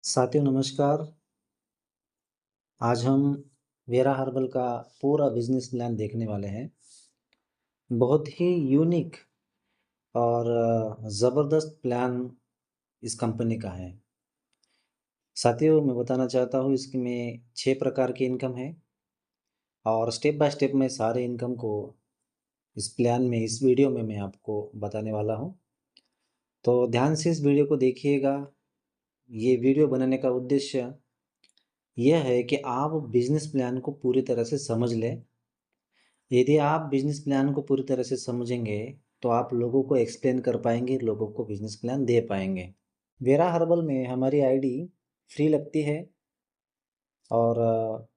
साथियों नमस्कार। आज हम वेरा हर्बल का पूरा बिजनेस प्लान देखने वाले हैं। बहुत ही यूनिक और ज़बरदस्त प्लान इस कंपनी का है। साथियों मैं बताना चाहता हूँ इसमें 6 प्रकार की इनकम है और स्टेप बाय स्टेप मैं सारे इनकम को इस प्लान में इस वीडियो में मैं आपको बताने वाला हूँ। तो ध्यान से इस वीडियो को देखिएगा। ये वीडियो बनाने का उद्देश्य यह है कि आप बिजनेस प्लान को पूरी तरह से समझ लें। यदि आप बिजनेस प्लान को पूरी तरह से समझेंगे, तो आप लोगों को एक्सप्लेन कर पाएँगे, लोगों को बिजनेस प्लान दे पाएँगे। वेरा हर्बल में हमारी आईडी फ्री लगती है और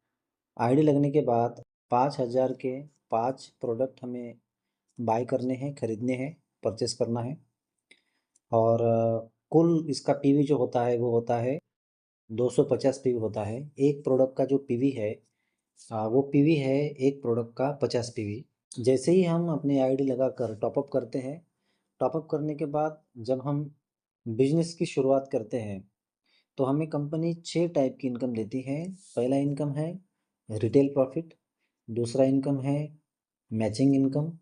आईडी लगने के बाद 5,000 के 5 प्रोडक्ट हमें बाय करने हैं, खरीदने हैं, परचेस करना है और कुल इसका पीवी जो होता है, वो होता है 250 पीवी होता है। एक प्रोडक्ट का जो पीवी है वो पीवी है एक प्रोडक्ट का 50 पीवी। जैसे ही हम अपनी आईडी लगाकर टॉपअप करते हैं, टॉपअप करने के बाद जब हम बिजनेस की शुरुआत करते हैं, तो हमें कंपनी 6 टाइप की इनकम देती है। पहला इनकम है रिटेल प्रॉफिट, दूसरा इनकम है मैचिंग इनकम,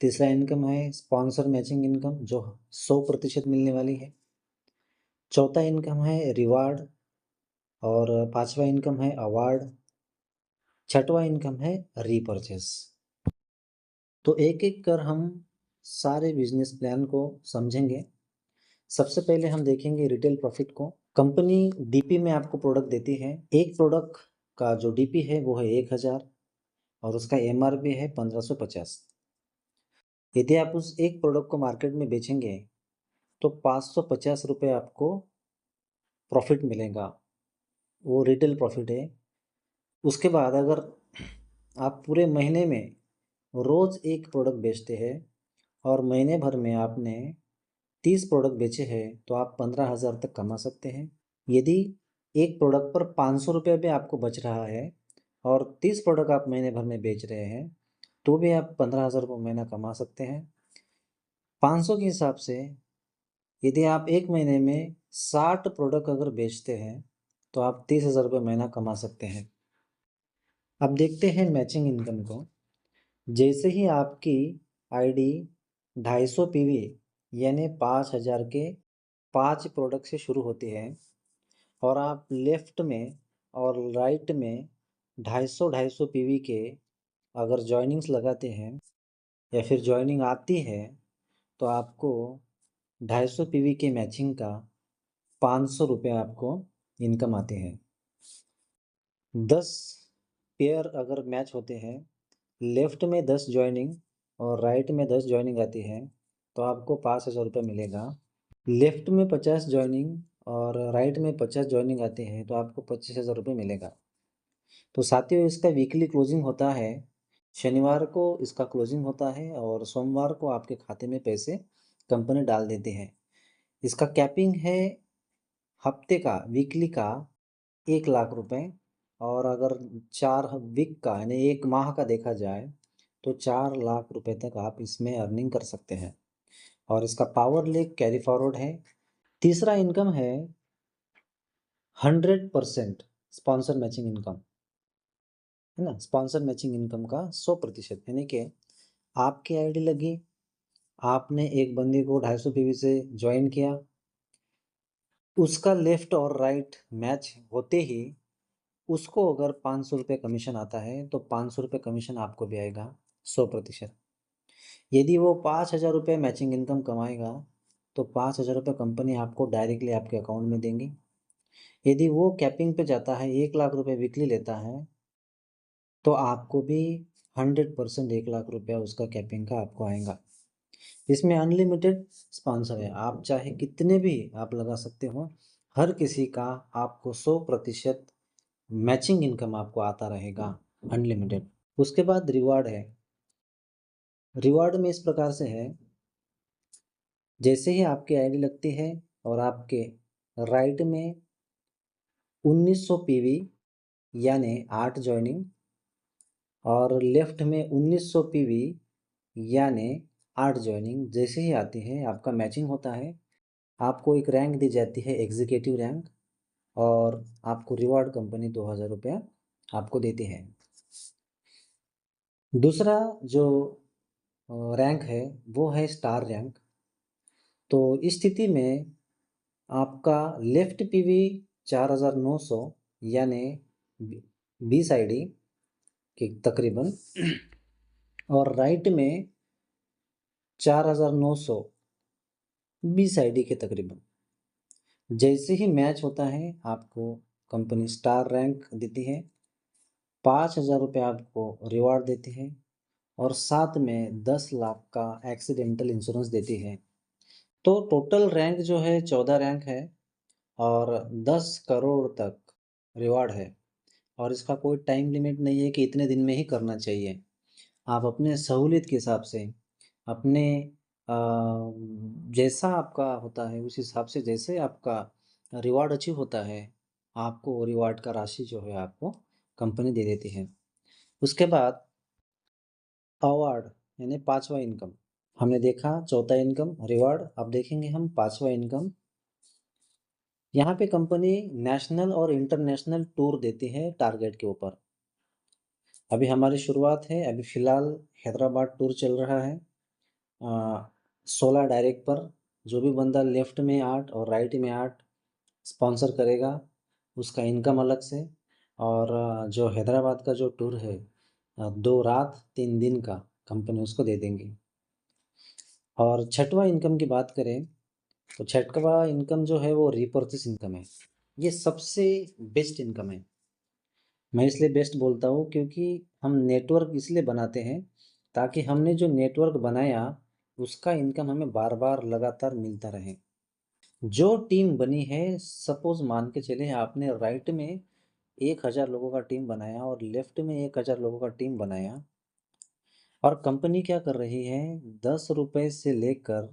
तीसरा इनकम है स्पॉन्सर मैचिंग इनकम जो 100% मिलने वाली है, चौथा इनकम है रिवार्ड और पाँचवा इनकम है अवार्ड, छठवां इनकम है रीपर्चेस। तो एक-एक कर हम सारे बिजनेस प्लान को समझेंगे। सबसे पहले हम देखेंगे रिटेल प्रॉफिट को। कंपनी डीपी में आपको प्रोडक्ट देती है। एक प्रोडक्ट का जो डीपी है वो है 1000 और उसका एमआरपी है 1550। यदि आप उस एक प्रोडक्ट को मार्केट में बेचेंगे तो 550 रुपये आपको प्रॉफिट मिलेगा, वो रिटेल प्रॉफिट है। उसके बाद अगर आप पूरे महीने में रोज़ एक प्रोडक्ट बेचते हैं और महीने भर में आपने 30 प्रोडक्ट बेचे हैं तो आप 15,000 तक कमा सकते हैं। यदि एक प्रोडक्ट पर 500 रुपये भी आपको बच रहा है और 30 प्रोडक्ट आप महीने भर में बेच रहे हैं तो भी आप 15,000 रुपये महीना कमा सकते हैं। 500 के हिसाब से यदि आप एक महीने में 60 प्रोडक्ट अगर बेचते हैं तो आप 30,000 रुपये महीना कमा सकते हैं। अब देखते हैं मैचिंग इनकम को। जैसे ही आपकी आईडी 250 पीवी यानी 5,000 के 5 प्रोडक्ट से शुरू होती है और आप लेफ्ट में और राइट में 250-250 पीवी के अगर जॉइनिंग्स लगाते हैं या फिर जॉइनिंग आती है तो आपको 250 पीवी के मैचिंग का 500 रुपये आपको इनकम आते हैं। 10 पेयर अगर मैच होते हैं, लेफ्ट में 10 जॉइनिंग और राइट में 10 जॉइनिंग आती है तो आपको 5,000 रुपये मिलेगा। लेफ्ट में 50 जॉइनिंग और राइट में 50 जॉइनिंग आते हैं तो आपको 25,000 रुपये मिलेगा। तो साथियों इसका वीकली क्लोजिंग होता है, शनिवार को इसका क्लोजिंग होता है और सोमवार को आपके खाते में पैसे कंपनी डाल देती है। इसका कैपिंग है हफ्ते का, वीकली का 1,00,000 रुपए और अगर 4 वीक का यानी 1 माह का देखा जाए तो 4,00,000 रुपए तक आप इसमें अर्निंग कर सकते हैं और इसका पावर लेग कैरी फॉरवर्ड है। तीसरा इनकम है 100% स्पॉन्सर मैचिंग इनकम, है ना? स्पॉन्सर मैचिंग इनकम का 100% यानी कि आपकी आईडी लगी, आपने एक बंदे को 250 पीवी से जॉइन किया, उसका लेफ्ट और राइट मैच होते ही उसको अगर 500 रुपये कमीशन आता है तो 500 रुपये कमीशन आपको भी आएगा 100%। यदि वो 5,000 रुपये मैचिंग इनकम कमाएगा तो 5,000 रुपये कंपनी आपको डायरेक्टली आपके अकाउंट में देंगी। यदि वो कैपिंग पे जाता है 1,00,000 रुपये वीकली लेता है तो आपको भी 100% 1,00,000 रुपया उसका कैपिंग का आपको आएगा। इसमें अनलिमिटेड स्पॉन्सर है, आप चाहे कितने भी आप लगा सकते हो, हर किसी का आपको 100% मैचिंग इनकम आपको आता रहेगा अनलिमिटेड। उसके बाद रिवार्ड है। रिवार्ड में इस प्रकार से है, जैसे ही आपकी आईडी लगती है और आपके राइट में 1900 पीवी यानी 8 जॉइनिंग और लेफ्ट में 1900 पीवी यानी 8 जॉइनिंग जैसे ही आती है आपका मैचिंग होता है, आपको एक रैंक दी जाती है एग्जीक्यूटिव रैंक और आपको रिवॉर्ड कंपनी 2000 रुपया आपको देती है। दूसरा जो रैंक है वो है स्टार रैंक। तो इस स्थिति में आपका लेफ्ट पीवी 4900 यानी 20 आईडी के तकरीबन और राइट में 4900 20 आईडी के तकरीबन। जैसे ही मैच होता है आपको कंपनी स्टार रैंक देती है, 5000 रुपये आपको रिवॉर्ड देती है और साथ में 10 लाख का एक्सीडेंटल इंश्योरेंस देती है। तो टोटल रैंक जो है 14 रैंक है और 10 करोड़ तक रिवॉर्ड है और इसका कोई टाइम लिमिट नहीं है कि इतने दिन में ही करना चाहिए। आप अपने सहूलियत के हिसाब से अपने जैसा आपका होता है उस हिसाब से जैसे आपका रिवॉर्ड अचीव होता है, आपको रिवॉर्ड का राशि जो है आपको कंपनी दे देती है। उसके बाद अवार्ड यानी 5वां इनकम। हमने देखा चौथा इनकम रिवॉर्ड, अब देखेंगे हम 5वां इनकम। यहाँ पे कंपनी नेशनल और इंटरनेशनल टूर देती है टारगेट के ऊपर। अभी हमारी शुरुआत है, अभी फ़िलहाल हैदराबाद टूर चल रहा है 16 डायरेक्ट पर। जो भी बंदा लेफ्ट में 8 और राइट में 8 स्पॉन्सर करेगा उसका इनकम अलग से। और जो हैदराबाद का जो टूर है 2 रात 3 दिन का कंपनी उसको दे देंगी। और छठवां इनकम की बात करें तो छठवां इनकम जो है वो रिपर्चेस इनकम है। ये सबसे बेस्ट इनकम है। मैं इसलिए बेस्ट बोलता हूँ क्योंकि हम नेटवर्क इसलिए बनाते हैं ताकि हमने जो नेटवर्क बनाया उसका इनकम हमें बार बार लगातार मिलता रहे। जो टीम बनी है, सपोज मान के चले आपने राइट में 1000 लोगों का टीम बनाया और लेफ्ट में 1000 लोगों का टीम बनाया और कंपनी क्या कर रही है 10 रुपये से लेकर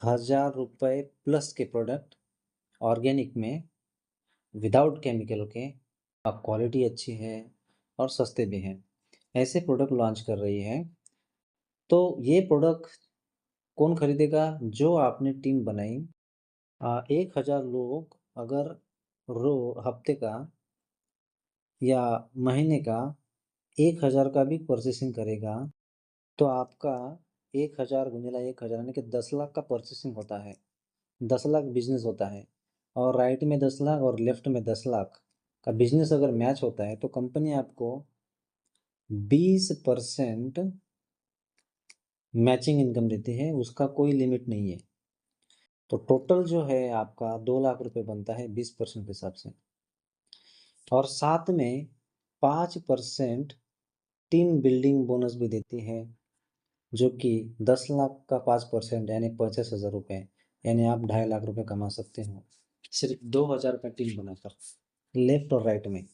1000 रुपये प्लस के प्रोडक्ट ऑर्गेनिक में विदाउट केमिकल के, क्वालिटी अच्छी है और सस्ते भी हैं, ऐसे प्रोडक्ट लॉन्च कर रही है। तो ये प्रोडक्ट कौन खरीदेगा? जो आपने टीम बनाई। 1000 लोग अगर हफ्ते का या महीने का 1000 का भी परचेसिंग करेगा तो आपका 1000 गुणिला 1000 यानी कि 10 लाख का परचेसिंग होता है, 10 लाख बिजनेस होता है। और राइट में 10 लाख और लेफ्ट में 10 लाख का बिजनेस अगर मैच होता है तो कंपनी आपको 20% मैचिंग इनकम देती है, उसका कोई लिमिट नहीं है। तो टोटल जो है आपका 2 लाख रुपए बनता है 20% के हिसाब से। और साथ में 5% टीम बिल्डिंग बोनस भी देती है, जो कि 10 लाख का 5% यानी 50,000 रुपये, यानी आप 2.5 लाख रुपए कमा सकते हो सिर्फ 2000 का टीम बनाकर लेफ्ट और राइट में।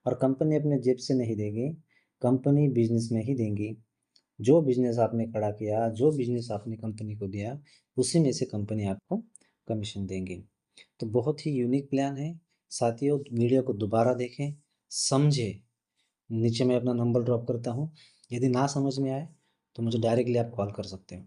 और कंपनी अपने जेब से नहीं देगी, कंपनी बिजनेस में ही देंगी। जो बिजनेस आपने खड़ा किया, जो बिजनेस आपने कंपनी को दिया, उसी में से कंपनी आपको कमीशन देंगे। तो बहुत ही यूनिक प्लान है साथियों। वीडियो को दोबारा देखें, समझें। नीचे मैं अपना नंबर ड्रॉप करता हूँ, यदि ना समझ में आए तो मुझे डायरेक्टली आप कॉल कर सकते हो।